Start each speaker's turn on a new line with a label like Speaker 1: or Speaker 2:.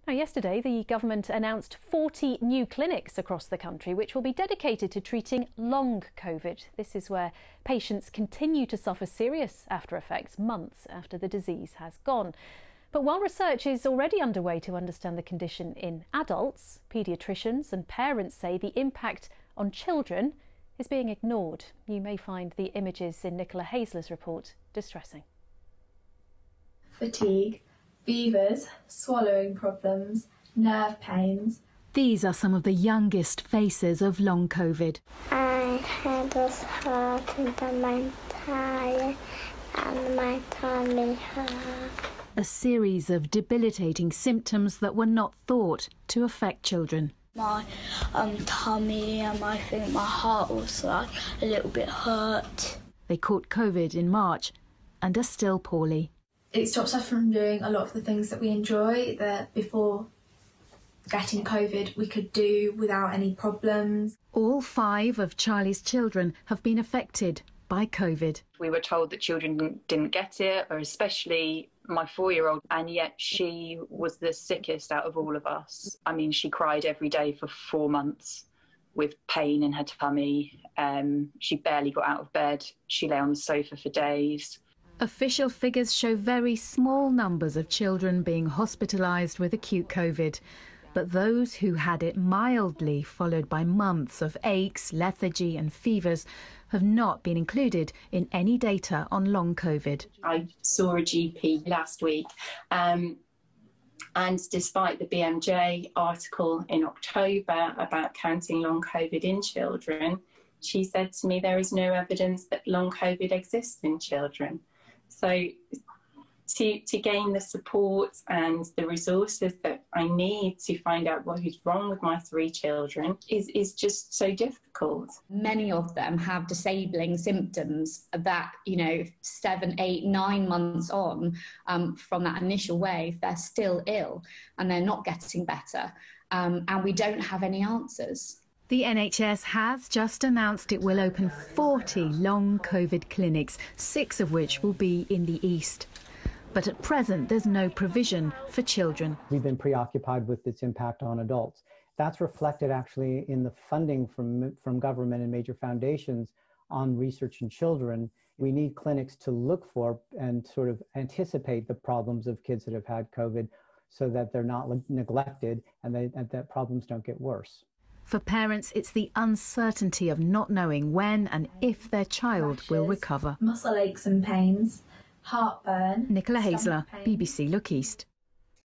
Speaker 1: Now, yesterday, the government announced 40 new clinics across the country, which will be dedicated to treating long COVID. This is where patients continue to suffer serious after effects months after the disease has gone. But while research is already underway to understand the condition in adults, paediatricians and parents say the impact on children is being ignored. You may find the images in Nicola Haseler's report distressing.
Speaker 2: Fatigue, fevers, swallowing problems, nerve pains.
Speaker 3: These are some of the youngest faces of long COVID.
Speaker 4: My head was hurting, and my tired, and my tummy hurt.
Speaker 3: A series of debilitating symptoms that were not thought to affect children.
Speaker 5: My tummy and I think my heart was like a little bit hurt.
Speaker 3: They caught COVID in March and are still poorly.
Speaker 2: It stops us from doing a lot of the things that we enjoy that before getting COVID we could do without any problems.
Speaker 3: All 5 of Charlie's children have been affected by COVID.
Speaker 6: We were told that children didn't get it, or especially my 4-year-old, and yet she was the sickest out of all of us. I mean, she cried every day for 4 months with pain in her tummy. She barely got out of bed. She lay on the sofa for days.
Speaker 3: Official figures show very small numbers of children being hospitalised with acute COVID. But those who had it mildly, followed by months of aches, lethargy and fevers, have not been included in any data on long COVID.
Speaker 7: I saw a GP last week, and despite the BMJ article in October about counting long COVID in children, she said to me there is no evidence that long COVID exists in children. So to gain the support and the resources that I need to find out what is wrong with my 3 children is just so difficult.
Speaker 8: Many of them have disabling symptoms that, 7, 8, 9 months on from that initial wave, they're still ill and they're not getting better, and we don't have any answers.
Speaker 3: The NHS has just announced it will open 40 long COVID clinics, 6 of which will be in the East. But at present, there's no provision for children.
Speaker 9: We've been preoccupied with its impact on adults. That's reflected actually in the funding from government and major foundations on research in children. We need clinics to look for and sort of anticipate the problems of kids that have had COVID so that they're not neglected and that problems don't get worse.
Speaker 3: For parents, it's the uncertainty of not knowing when and if their child will recover.
Speaker 2: Muscle aches and pains, heartburn.
Speaker 3: Nicola Haseler, BBC Look East.